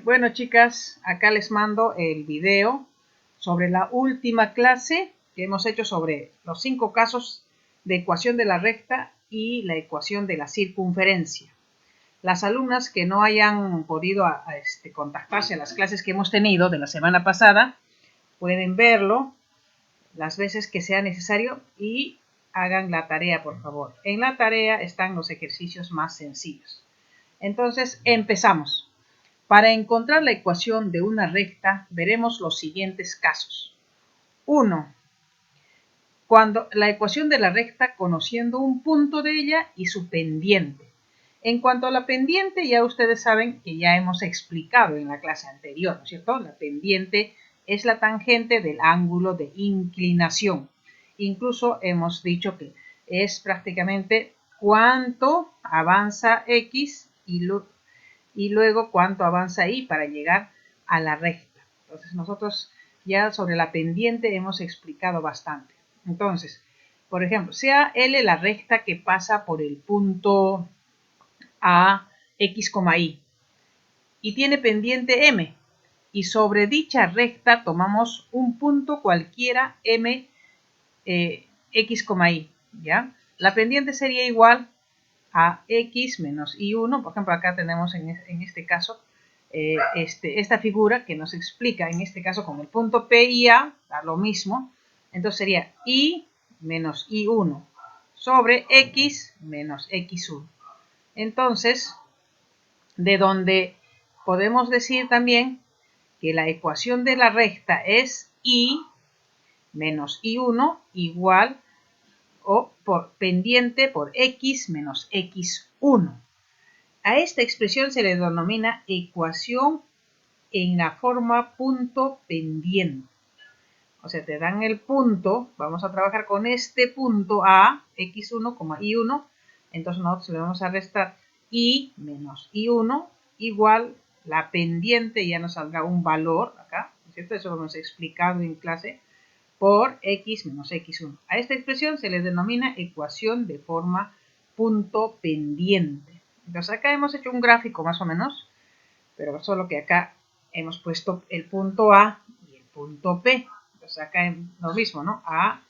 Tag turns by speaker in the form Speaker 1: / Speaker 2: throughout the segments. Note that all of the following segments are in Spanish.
Speaker 1: Bueno, chicas, acá les mando el video sobre la última clase que hemos hecho sobre los 5 casos de ecuación de la recta y la ecuación de la circunferencia. Las alumnas que no hayan podido contactarse a las clases que hemos tenido de la semana pasada, pueden verlo las veces que sea necesario y hagan la tarea, por favor. En la tarea están los ejercicios más sencillos. Entonces, empezamos. Para encontrar la ecuación de una recta, veremos los siguientes casos. 1. Cuando la ecuación de la recta conociendo un punto de ella y su pendiente. En cuanto a la pendiente, ya ustedes saben que ya hemos explicado en la clase anterior, ¿no es cierto? La pendiente es la tangente del ángulo de inclinación. Incluso hemos dicho que es prácticamente cuánto avanza X y luego cuánto avanza Y para llegar a la recta. Entonces nosotros ya sobre la pendiente hemos explicado bastante. Entonces, por ejemplo, sea L la recta que pasa por el punto A, X, Y y tiene pendiente M. Y sobre dicha recta tomamos un punto cualquiera M, X, Y, ¿ya? La pendiente sería igual a X menos Y1. Por ejemplo, acá tenemos en este caso esta figura que nos explica, en este caso con el punto P y A, da lo mismo. Entonces sería Y menos Y1 sobre X menos X1. Entonces, de donde podemos decir también que la ecuación de la recta es Y menos Y1 igual o por pendiente por X menos X1. A esta expresión se le denomina ecuación en la forma punto pendiente. O sea, te dan el punto, vamos a trabajar con este punto A, X1, Y1, entonces nosotros le vamos a restar Y menos Y1 igual la pendiente, ya nos saldrá un valor acá, ¿no es cierto? Eso lo hemos explicado en clase, por X menos X1. A esta expresión se le denomina ecuación de forma punto pendiente. Entonces acá hemos hecho un gráfico más o menos, pero solo que acá hemos puesto el punto A y el punto P. Entonces acá es lo mismo, ¿no? A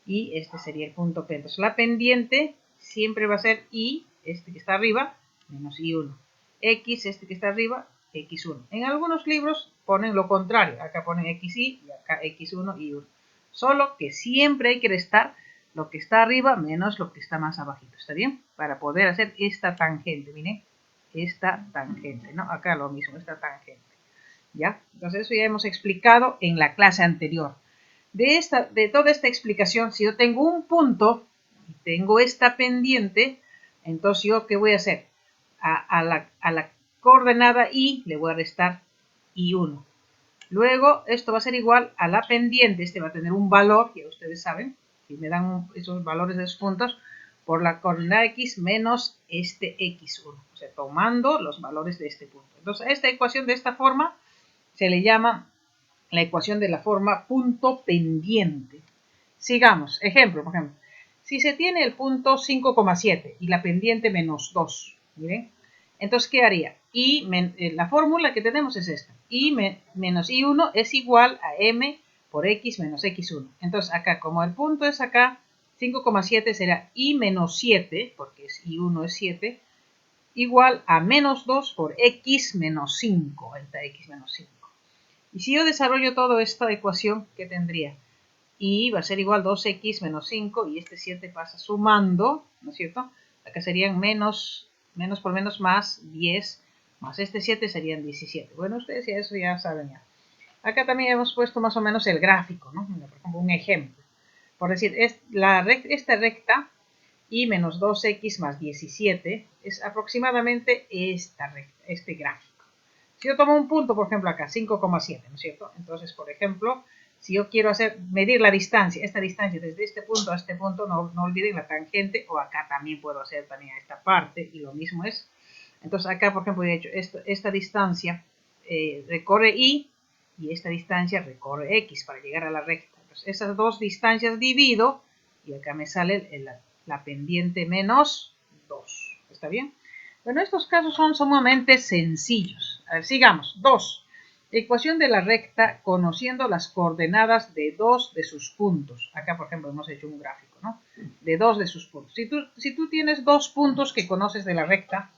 Speaker 1: y este sería el punto P. Entonces la pendiente siempre va a ser Y, este que está arriba, menos Y1. X, este que está arriba, X1. En algunos libros ponen lo contrario. Acá ponen XY y acá X1 y 1. Solo que siempre hay que restar lo que está arriba menos lo que está más abajito. ¿Está bien? Para poder hacer esta tangente. Miren, esta tangente, ¿no? Acá lo mismo, esta tangente. ¿Ya? Entonces eso ya hemos explicado en la clase anterior. De toda esta explicación, si yo tengo un punto y tengo esta pendiente, entonces yo, ¿qué voy a hacer? A la coordenada Y le voy a restar Y1. Luego, esto va a ser igual a la pendiente, este va a tener un valor, ya ustedes saben, si me dan esos valores de esos puntos, por la coordenada X menos este X1, o sea, tomando los valores de este punto. Entonces, a esta ecuación de esta forma se le llama la ecuación de la forma punto pendiente. Sigamos, ejemplo, por ejemplo, si se tiene el punto 5,7 y la pendiente menos 2, miren, entonces, ¿qué haría? La fórmula que tenemos es esta. Y menos Y1 es igual a M por X menos X1. Entonces, acá, como el punto es acá, 5,7 será Y menos 7, porque Y1 es 7, igual a menos 2 por X menos 5, delta X menos 5. Y si yo desarrollo toda esta ecuación, ¿qué tendría? Y va a ser igual a 2x menos 5 y este 7 pasa sumando, ¿no es cierto? Acá serían menos por menos más 10, más este 7 serían 17. Bueno, ustedes ya eso ya saben ya. Acá también hemos puesto más o menos el gráfico, ¿no? Por ejemplo, un ejemplo. Por decir, esta recta y menos 2x más 17 es aproximadamente esta recta, este gráfico. Si yo tomo un punto, por ejemplo, acá, 5,7, ¿no es cierto? Entonces, por ejemplo, si yo quiero medir la distancia, esta distancia desde este punto a este punto, no olviden la tangente, o acá también puedo hacer también a esta parte, y lo mismo es. Entonces, acá, por ejemplo, he hecho esta distancia recorre Y, y esta distancia recorre X para llegar a la recta. Entonces, esas dos distancias divido, y acá me sale la pendiente menos 2. ¿Está bien? Bueno, estos casos son sumamente sencillos. A ver, sigamos. 2. Ecuación de la recta conociendo las coordenadas de 2 de sus puntos. Acá, por ejemplo, hemos hecho un gráfico, ¿no? De 2 de sus puntos. Si tú tienes 2 puntos que conoces de la recta,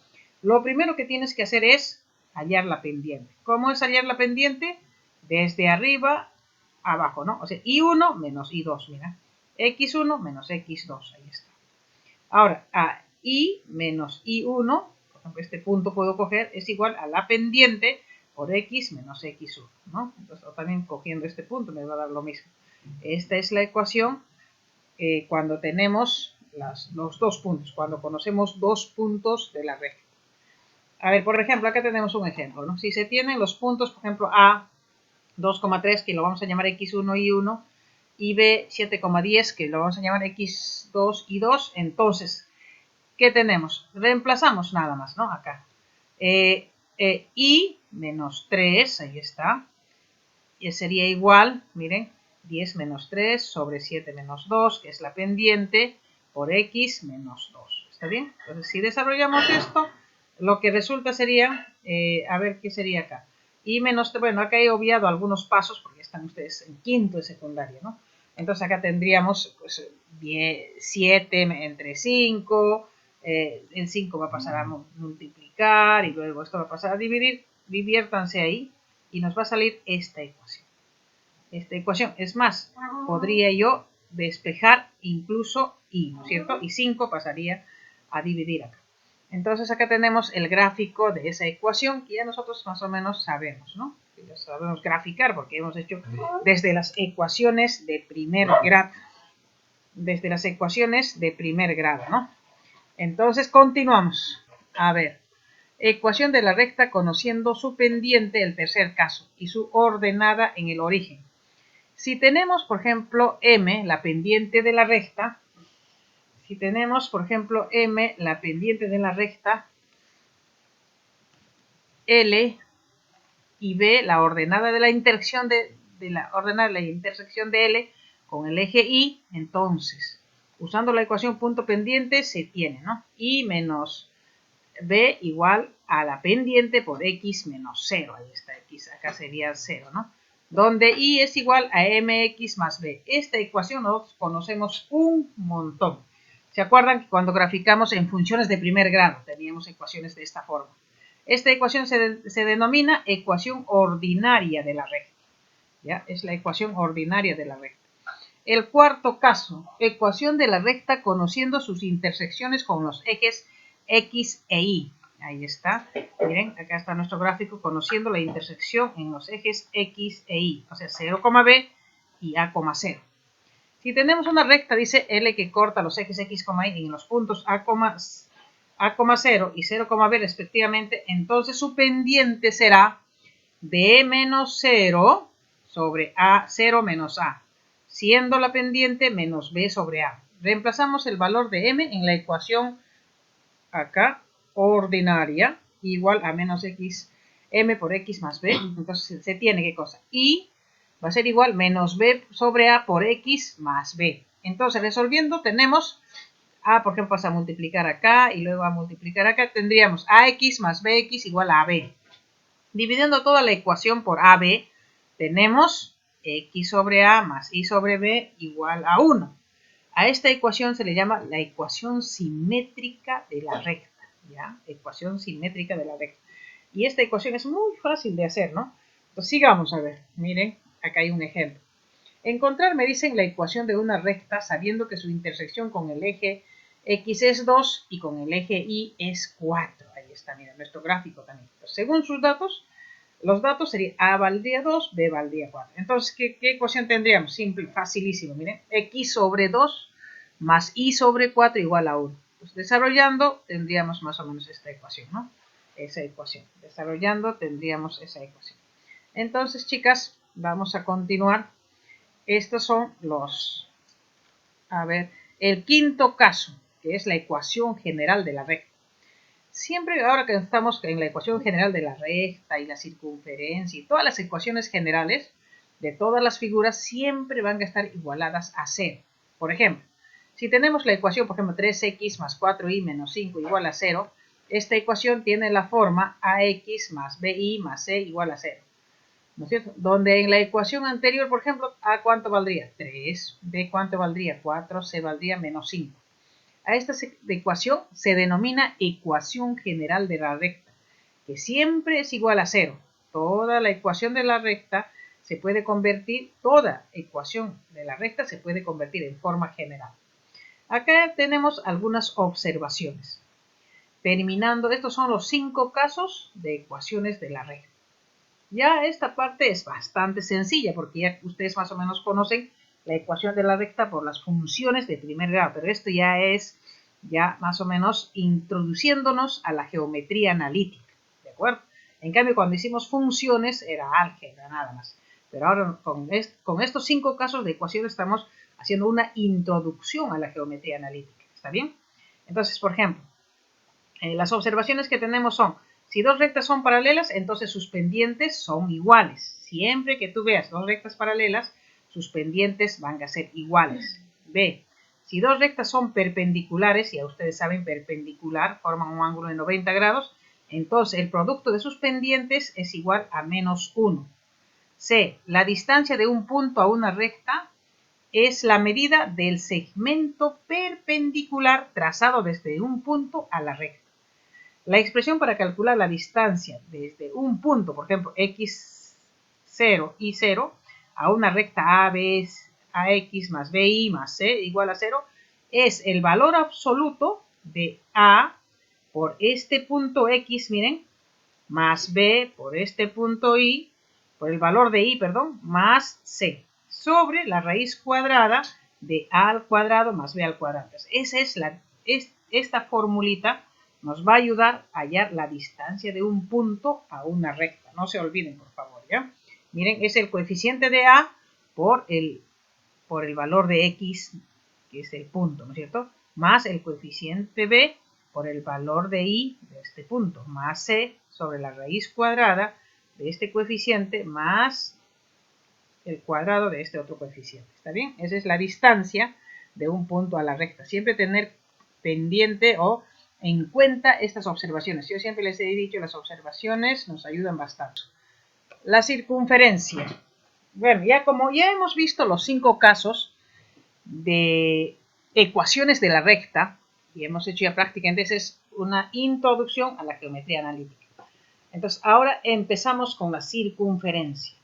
Speaker 1: lo primero que tienes que hacer es hallar la pendiente. ¿Cómo es hallar la pendiente? Desde arriba a abajo, ¿no? O sea, I1 menos I2, mira. X1 menos X2, ahí está. Ahora, a I menos I1, por ejemplo, este punto puedo coger, es igual a la pendiente por X menos X1, ¿no? Entonces, también cogiendo este punto me va a dar lo mismo. Esta es la ecuación cuando tenemos los 2 puntos, cuando conocemos 2 puntos de la recta. A ver, por ejemplo, acá tenemos un ejemplo, ¿no? Si se tienen los puntos, por ejemplo, A 2,3, que lo vamos a llamar X1 y 1, y B 7,10, que lo vamos a llamar X2 y 2, entonces, ¿qué tenemos? Reemplazamos nada más, ¿no? Acá. Y menos 3, ahí está, y sería igual, miren, 10 menos 3 sobre 7 menos 2, que es la pendiente, por X menos 2. ¿Está bien? Entonces, si desarrollamos esto, lo que resulta sería, a ver, ¿qué sería acá? Y menos, bueno, acá he obviado algunos pasos, porque están ustedes en quinto de secundaria, ¿no? Entonces, acá tendríamos, pues, 7 entre 5, el 5 va a pasar a multiplicar, y luego esto va a pasar a dividir, diviértanse ahí, y nos va a salir esta ecuación. Esta ecuación, es más, podría yo despejar incluso y, ¿no es cierto? Y 5 pasaría a dividir acá. Entonces acá tenemos el gráfico de esa ecuación que ya nosotros más o menos sabemos, ¿no? Ya sabemos graficar porque hemos hecho desde las ecuaciones de primer grado. Desde las ecuaciones de primer grado, ¿no? Entonces continuamos. A ver. Ecuación de la recta conociendo su pendiente, el tercer caso, y su ordenada en el origen. Si tenemos, por ejemplo, M, la pendiente de la recta, si tenemos, por ejemplo, M, la pendiente de la recta, L y B, la ordenada de la intersección de la intersección de L con el eje Y, entonces, usando la ecuación punto pendiente, se tiene, ¿no? Y menos B igual a la pendiente por X menos 0. Ahí está X, acá sería 0, ¿no? Donde Y es igual a MX más B. Esta ecuación nosotros conocemos un montón. ¿Se acuerdan que cuando graficamos en funciones de primer grado teníamos ecuaciones de esta forma? Esta ecuación se denomina ecuación ordinaria de la recta. ¿Ya? Es la ecuación ordinaria de la recta. El cuarto caso, ecuación de la recta conociendo sus intersecciones con los ejes X e Y. Ahí está. Miren, acá está nuestro gráfico conociendo la intersección en los ejes X e Y. O sea, 0, B y A, 0. Si tenemos una recta, dice L, que corta los ejes X, Y en los puntos A, 0 y 0, B respectivamente, entonces su pendiente será B menos 0 sobre A, 0 menos A, siendo la pendiente menos B sobre A. Reemplazamos el valor de M en la ecuación acá, ordinaria, igual a menos X, M por X más B. Entonces se tiene, ¿qué cosa? Y va a ser igual menos B sobre A por X más B. Entonces, resolviendo, tenemos A, por ejemplo, pasa a multiplicar acá y luego a multiplicar acá. Tendríamos AX más BX igual a AB. Dividiendo toda la ecuación por AB, tenemos X sobre A más Y sobre B igual a 1. A esta ecuación se le llama la ecuación simétrica de la recta, ¿ya? Ecuación simétrica de la recta. Y esta ecuación es muy fácil de hacer, ¿no? Entonces sigamos a ver, miren, acá hay un ejemplo. Encontrar, me dicen, la ecuación de una recta sabiendo que su intersección con el eje X es 2 y con el eje Y es 4. Ahí está, miren, nuestro gráfico también. Entonces, según sus datos, los datos serían A valdría 2, B valdría 4. Entonces, ¿qué ecuación tendríamos? Simple, facilísimo, miren. X sobre 2 más Y sobre 4 igual a 1. Pues desarrollando tendríamos más o menos esta ecuación, ¿no? Esa ecuación. Desarrollando tendríamos esa ecuación. Entonces, chicas, vamos a continuar. Estos son a ver, el quinto caso, que es la ecuación general de la recta. Siempre, ahora que estamos en la ecuación general de la recta y la circunferencia y todas las ecuaciones generales de todas las figuras siempre van a estar igualadas a 0. Por ejemplo, si tenemos la ecuación, por ejemplo, 3x más 4y menos 5 igual a 0, esta ecuación tiene la forma ax más bi más c igual a 0. ¿No es cierto? Donde en la ecuación anterior, por ejemplo, a cuánto valdría 3, b cuánto valdría 4, c valdría menos 5. A esta ecuación se denomina ecuación general de la recta, que siempre es igual a 0. Toda la ecuación de la recta se puede convertir, toda ecuación de la recta se puede convertir en forma general. Acá tenemos algunas observaciones. Terminando, estos son los 5 casos de ecuaciones de la recta. Ya esta parte es bastante sencilla porque ya ustedes más o menos conocen la ecuación de la recta por las funciones de primer grado, pero esto ya es más o menos introduciéndonos a la geometría analítica, ¿de acuerdo? En cambio, cuando hicimos funciones era álgebra nada más, pero ahora con estos 5 casos de ecuaciones estamos haciendo una introducción a la geometría analítica, ¿está bien? Entonces, por ejemplo, las observaciones que tenemos son: si dos rectas son paralelas, entonces sus pendientes son iguales. Siempre que tú veas dos rectas paralelas, sus pendientes van a ser iguales. B. Si dos rectas son perpendiculares, ya ustedes saben, perpendicular, forman un ángulo de 90 grados, entonces el producto de sus pendientes es igual a menos 1. C. La distancia de un punto a una recta es la medida del segmento perpendicular trazado desde un punto a la recta. La expresión para calcular la distancia desde un punto, por ejemplo, x0 y 0, a una recta ax más bi más c igual a 0, es el valor absoluto de a por este punto x, miren, más b por este punto y, por el valor de i, perdón, más c, sobre la raíz cuadrada de a al cuadrado más b al cuadrado. Entonces, esta formulita nos va a ayudar a hallar la distancia de un punto a una recta. No se olviden, por favor, ¿ya? Miren, es el coeficiente de a por el valor de x, que es el punto, ¿no es cierto? Más el coeficiente b por el valor de i de este punto, más c sobre la raíz cuadrada de este coeficiente más el cuadrado de este otro coeficiente. ¿Está bien? Esa es la distancia de un punto a la recta. Siempre tener pendiente o en cuenta estas observaciones. Yo siempre les he dicho, las observaciones nos ayudan bastante. La circunferencia. Bueno, como ya hemos visto los 5 casos de ecuaciones de la recta, y hemos hecho ya prácticamente, esa es una introducción a la geometría analítica. Entonces, ahora empezamos con la circunferencia.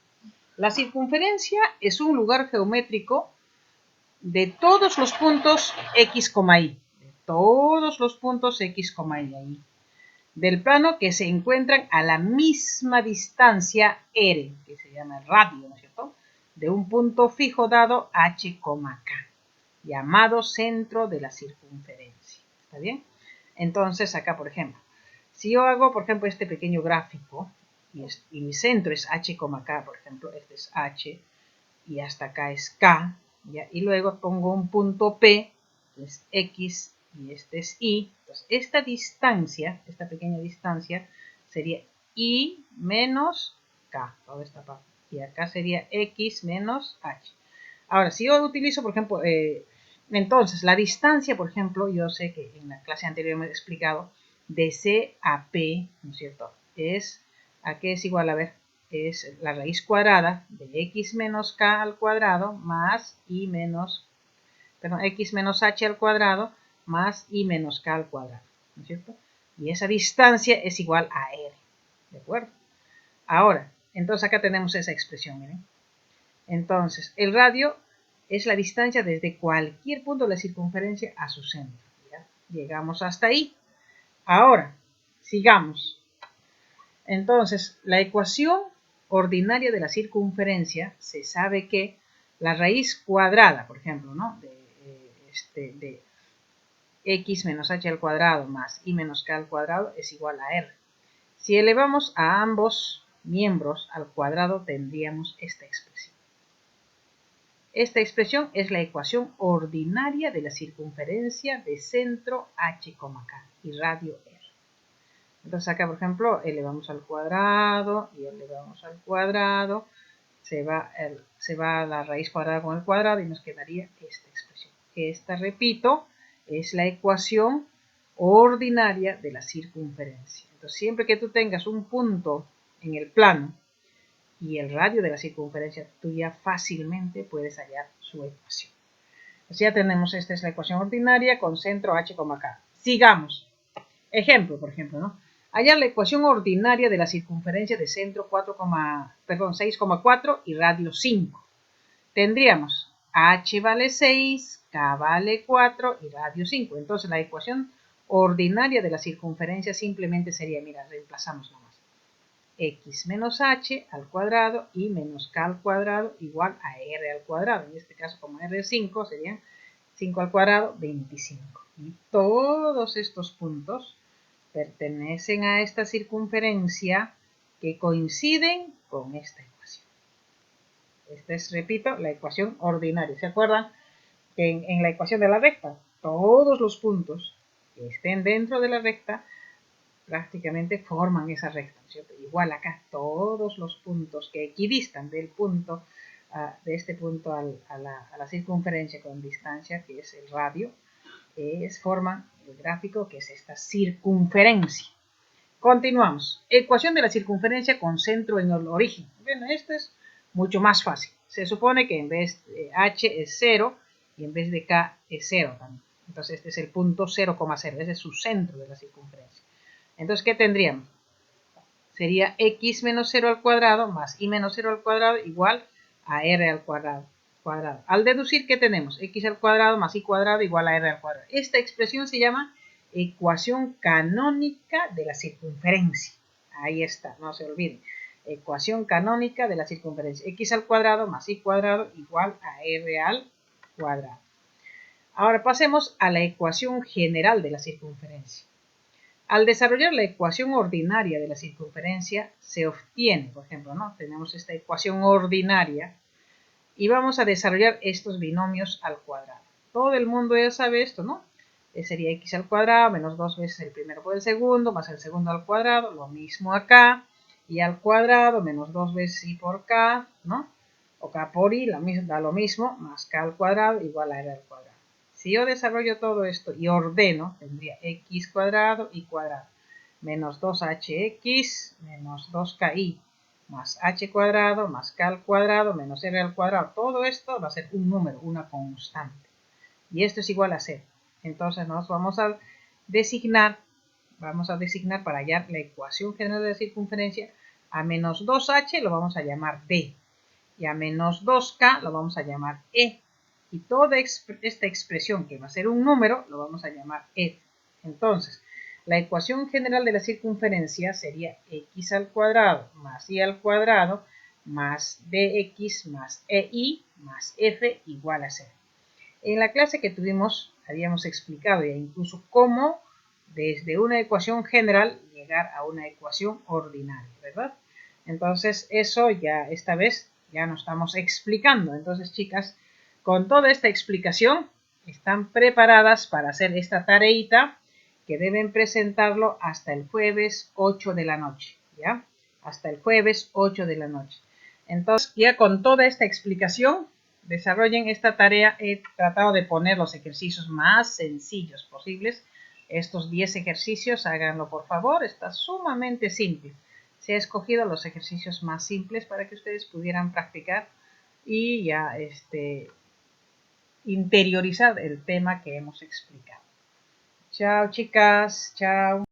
Speaker 1: La circunferencia es un lugar geométrico de todos los puntos x, y. De todos los puntos x, y ahí. Del plano que se encuentran a la misma distancia r, que se llama el radio, ¿no es cierto? De un punto fijo dado h, k, llamado centro de la circunferencia. ¿Está bien? Entonces, acá, por ejemplo, si yo hago, por ejemplo, este pequeño gráfico, y mi centro es h, k, por ejemplo, este es h, y hasta acá es k, ¿ya? Y luego pongo un punto P, que es x, y este es y. Entonces, esta distancia, esta pequeña distancia, sería y menos k, toda esta parte. Y acá sería x menos h. Ahora, si yo utilizo, por ejemplo, entonces, la distancia, por ejemplo, yo sé que en la clase anterior me he explicado, de C a P, ¿no es cierto? ¿A qué es igual? A ver, es la raíz cuadrada de x menos k al cuadrado más y menos, perdón, x menos h al cuadrado más y menos k al cuadrado, ¿no es cierto? Y esa distancia es igual a r, ¿de acuerdo? Ahora, entonces acá tenemos esa expresión, miren. Entonces, el radio es la distancia desde cualquier punto de la circunferencia a su centro. ¿Ya? Llegamos hasta ahí. Ahora, sigamos. Entonces, la ecuación ordinaria de la circunferencia, se sabe que la raíz cuadrada, por ejemplo, ¿no? de x menos h al cuadrado más y menos k al cuadrado es igual a r. Si elevamos a ambos miembros al cuadrado, tendríamos esta expresión. Esta expresión es la ecuación ordinaria de la circunferencia de centro h, k y radio r. Entonces acá, por ejemplo, elevamos al cuadrado y elevamos al cuadrado, se va la raíz cuadrada con el cuadrado y nos quedaría esta expresión. Esta, repito, es la ecuación ordinaria de la circunferencia. Entonces, siempre que tú tengas un punto en el plano y el radio de la circunferencia, tú ya fácilmente puedes hallar su ecuación. Pues ya tenemos, esta es la ecuación ordinaria con centro h, k. Sigamos. Ejemplo, por ejemplo, ¿no? Hallar la ecuación ordinaria de la circunferencia de centro 6,4 y radio 5. Tendríamos h vale 6, k vale 4 y radio 5. Entonces la ecuación ordinaria de la circunferencia simplemente sería, mira, reemplazamos nomás. X menos h al cuadrado y menos k al cuadrado igual a r al cuadrado. En este caso, como r es 5, serían 5 al cuadrado, 25. Y todos estos puntos pertenecen a esta circunferencia que coinciden con esta ecuación. Esta es, repito, la ecuación ordinaria. ¿Se acuerdan que en la ecuación de la recta, todos los puntos que estén dentro de la recta prácticamente forman esa recta, ¿cierto? Igual acá todos los puntos que equidistan del punto, de este punto a la circunferencia con distancia, que es el radio, forman el gráfico que es esta circunferencia. Continuamos. Ecuación de la circunferencia con centro en el origen. Bueno, esto es mucho más fácil. Se supone que en vez de h es 0 y en vez de k es 0 también. Entonces este es el punto 0,0. Ese es su centro de la circunferencia. Entonces, ¿qué tendríamos? Sería x menos 0 al cuadrado más y menos 0 al cuadrado igual a r al cuadrado. Al deducir, ¿qué tenemos? X al cuadrado más y cuadrado igual a r al cuadrado. Esta expresión se llama ecuación canónica de la circunferencia. Ahí está, no se olviden. Ecuación canónica de la circunferencia. X al cuadrado más y cuadrado igual a r al cuadrado. Ahora pasemos a la ecuación general de la circunferencia. Al desarrollar la ecuación ordinaria de la circunferencia, se obtiene, por ejemplo, ¿no? Tenemos esta ecuación ordinaria y vamos a desarrollar estos binomios al cuadrado. Todo el mundo ya sabe esto, ¿no? Sería x al cuadrado menos 2 veces el primero por el segundo, más el segundo al cuadrado, lo mismo acá, y al cuadrado menos 2 veces y por k, ¿no? O k por i, da lo mismo, más k al cuadrado igual a r al cuadrado. Si yo desarrollo todo esto y ordeno, tendría x cuadrado y cuadrado menos 2hx menos 2ki más h cuadrado más k al cuadrado menos r al cuadrado. Todo esto va a ser un número, una constante. Y esto es igual a 0. Entonces nos vamos a designar para hallar la ecuación general de la circunferencia. A menos 2h lo vamos a llamar d. Y a menos 2k lo vamos a llamar e. Y toda esta expresión que va a ser un número lo vamos a llamar f. Entonces, la ecuación general de la circunferencia sería x al cuadrado más y al cuadrado más dx más ei más f igual a 0. En la clase que tuvimos habíamos explicado ya incluso cómo desde una ecuación general llegar a una ecuación ordinaria, ¿verdad? Entonces eso ya esta vez ya nos estamos explicando. Entonces, chicas, con toda esta explicación están preparadas para hacer esta tareita que deben presentarlo hasta el jueves 8 de la noche, ¿ya? Hasta el jueves 8 de la noche. Entonces, ya con toda esta explicación, desarrollen esta tarea. He tratado de poner los ejercicios más sencillos posibles. Estos 10 ejercicios, háganlo por favor, está sumamente simple. Se ha escogido los ejercicios más simples para que ustedes pudieran practicar y ya interiorizar el tema que hemos explicado. Chao, chicas, chao.